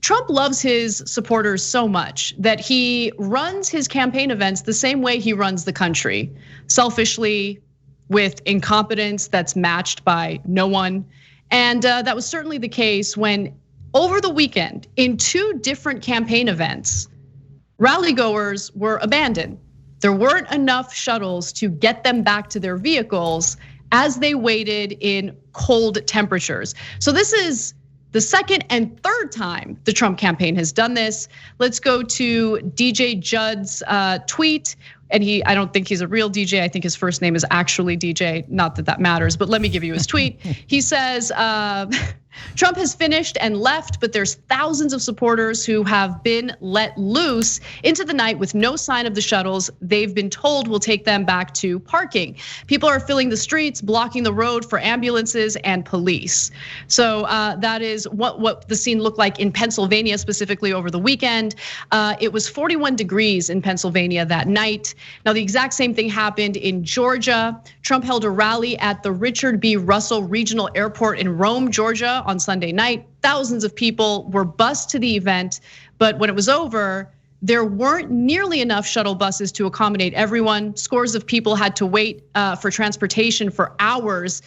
Trump loves his supporters so much that he runs his campaign events the same way he runs the country, selfishly, with incompetence that's matched by no one. And that was certainly the case when over the weekend in 2 different campaign events, rally goers were abandoned. There weren't enough shuttles to get them back to their vehicles as they waited in cold temperatures. So this is the second and third time the Trump campaign has done this. Let's go to DJ Judd's tweet. And I don't think he's a real DJ. I think his first name is actually DJ. Not that that matters, but let me give you his tweet. He says, Trump has finished and left, but there's thousands of supporters who have been let loose into the night with no sign of the shuttles they've been told will take them back to parking. People are filling the streets, blocking the road for ambulances and police. So that is what the scene looked like in Pennsylvania, specifically over the weekend. It was 41 degrees in Pennsylvania that night. Now, the exact same thing happened in Georgia. Trump held a rally at the Richard B. Russell Regional Airport in Rome, Georgia on Sunday night. Thousands of people were bused to the event, but when it was over, there weren't nearly enough shuttle buses to accommodate everyone. Scores of people had to wait for transportation for hours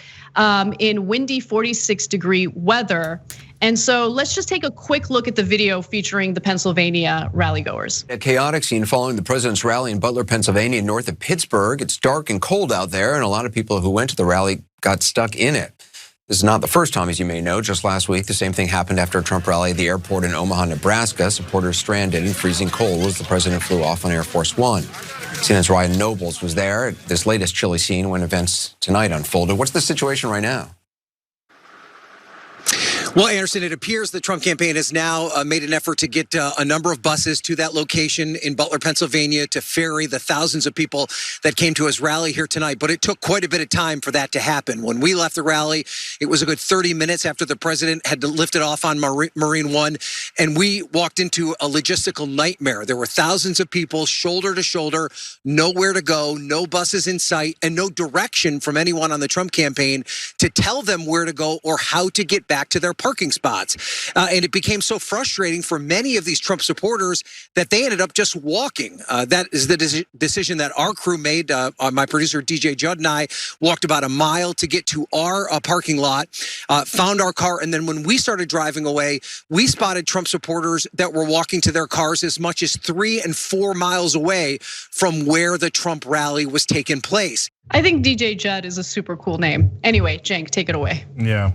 in windy 46-degree weather. And so let's just take a quick look at the video featuring the Pennsylvania rally goers. A chaotic scene following the president's rally in Butler, Pennsylvania, north of Pittsburgh. It's dark and cold out there, and a lot of people who went to the rally got stuck in it. This is not the first time, as you may know. Just last week, the same thing happened after a Trump rally at the airport in Omaha, Nebraska. Supporters stranded in freezing cold as the president flew off on Air Force One. CNN's Ryan Nobles was there at this latest chilly scene when events tonight unfolded. What's the situation right now? Well, Anderson, it appears the Trump campaign has now made an effort to get a number of buses to that location in Butler, Pennsylvania, to ferry the thousands of people that came to his rally here tonight. But it took quite a bit of time for that to happen. When we left the rally, it was a good 30 minutes after the president had lifted off on Marine One, and we walked into a logistical nightmare. There were thousands of people shoulder to shoulder, nowhere to go, no buses in sight, and no direction from anyone on the Trump campaign to tell them where to go or how to get back to their parking spots. And it became so frustrating for many of these Trump supporters that they ended up just walking. That is the decision that our crew made. My producer, DJ Judd, and I walked about a mile to get to our parking lot, found our car. And then when we started driving away, we spotted Trump supporters that were walking to their cars as much as 3 and 4 miles away from where the Trump rally was taking place. I think DJ Judd is a super cool name. Anyway, Cenk, take it away. Yeah.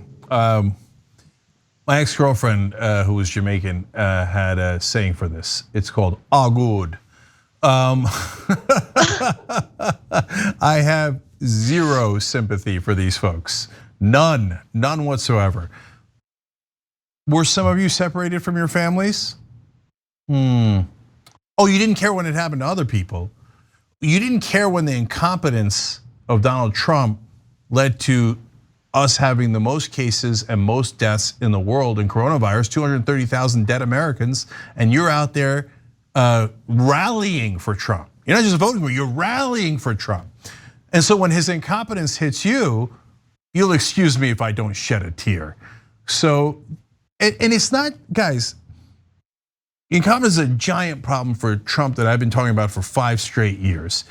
My ex-girlfriend, who was Jamaican, had a saying for this. It's called Uygur. I have zero sympathy for these folks. None whatsoever. Were some of you separated from your families? Oh, you didn't care when it happened to other people. You didn't care when the incompetence of Donald Trump led to us having the most cases and most deaths in the world in coronavirus, 230,000 dead Americans, and you're out there rallying for Trump. You're not just voting for him, you're rallying for Trump. And so when his incompetence hits you, you'll excuse me if I don't shed a tear. So, and it's not, guys, incompetence is a giant problem for Trump that I've been talking about for 5 straight years.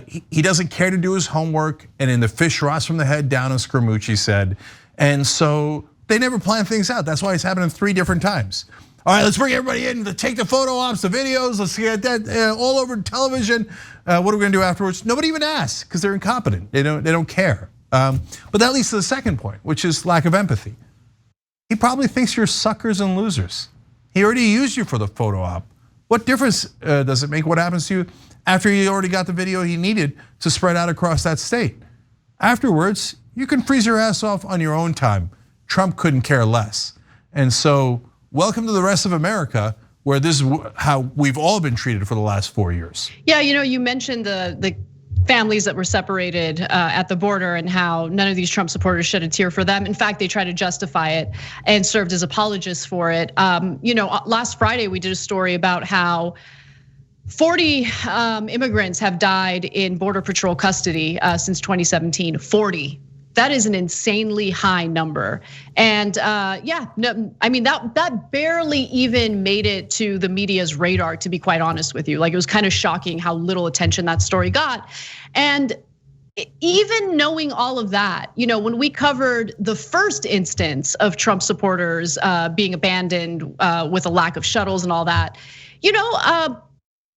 He doesn't care to do his homework, and in the fish rots from the head down in Scaramucci said. And so they never plan things out. That's why it's happening 3 different times. All right, let's bring everybody in to take the photo ops, the videos. Let's get that all over television. What are we gonna do afterwards? Nobody even asks because they're incompetent. They don't care. But that leads to the second point, which is lack of empathy. He probably thinks you're suckers and losers. He already used you for the photo op. What difference does it make what happens to you after he already got the video he needed to spread out across that state? Afterwards, you can freeze your ass off on your own time. Trump couldn't care less. And so, welcome to the rest of America, where this is how we've all been treated for the last 4 years. Yeah, you mentioned the families that were separated at the border and how none of these Trump supporters shed a tear for them. In fact, they tried to justify it and served as apologists for it. Last Friday we did a story about how 40 immigrants have died in Border Patrol custody since 2017, 40. that is an insanely high number. And yeah, no, I mean, that barely even made it to the media's radar, to be quite honest with you. Like, it was kind of shocking how little attention that story got. And even knowing all of that, when we covered the first instance of Trump supporters being abandoned with a lack of shuttles and all that,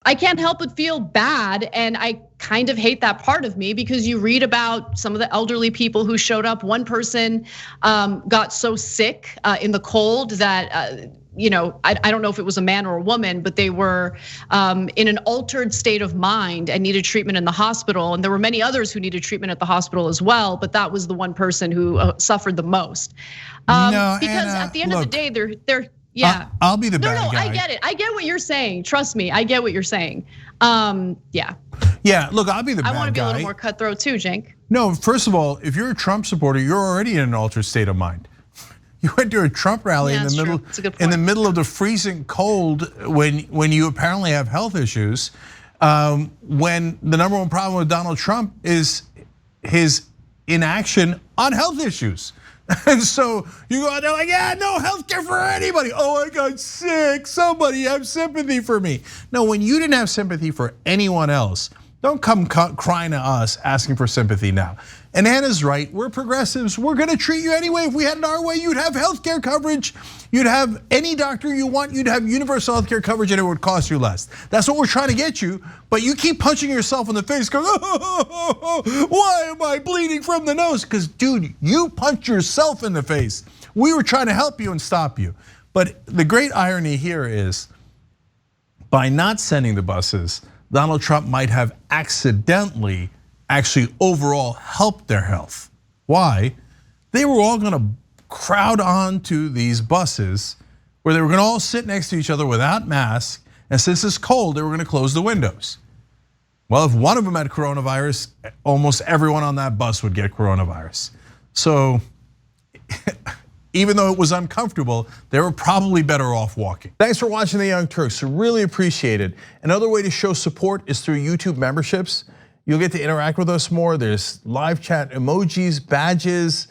I can't help but feel bad, and I kind of hate that part of me, because you read about some of the elderly people who showed up. One person got so sick in the cold that I don't know if it was a man or a woman, but they were in an altered state of mind and needed treatment in the hospital. And there were many others who needed treatment at the hospital as well, but that was the one person who suffered the most. Because Anna, at the end of the day, they're yeah. I'll be the bad guy. No, I get it. I get what you're saying. Trust me, I get what you're saying. Yeah. Yeah, look, I'll be the bad guy. I want to be a little more cutthroat too, Cenk. No, first of all, if you're a Trump supporter, you're already in an altered state of mind. You went to a Trump rally in the middle of the freezing cold when you apparently have health issues. When the number one problem with Donald Trump is his inaction on health issues. And so you go out there like, yeah, no healthcare for anybody. Oh, I got sick. Somebody have sympathy for me. No, when you didn't have sympathy for anyone else, don't come crying to us asking for sympathy now. And Anna's right, we're progressives. We're gonna treat you anyway. If we had it our way, you'd have healthcare coverage. You'd have any doctor you want. You'd have universal healthcare coverage, and it would cost you less. That's what we're trying to get you. But you keep punching yourself in the face, going, why am I bleeding from the nose? Because, dude, you punched yourself in the face. We were trying to help you and stop you. But the great irony here is, by not sending the buses, Donald Trump might have accidentally actually overall helped their health. Why? They were all gonna crowd onto these buses where they were gonna all sit next to each other without masks, and since it's cold, they were gonna close the windows. Well, if one of them had coronavirus, almost everyone on that bus would get coronavirus. So even though it was uncomfortable, they were probably better off walking. Thanks for watching The Young Turks, really appreciate it. Another way to show support is through YouTube memberships. You'll get to interact with us more. There's live chat emojis, badges.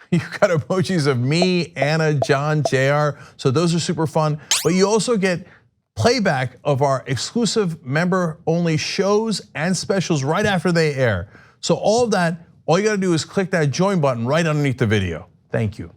You've got emojis of me, Anna, John, JR. So those are super fun. But you also get playback of our exclusive member-only shows and specials right after they air. So all of that, all you gotta do is click that join button right underneath the video. Thank you.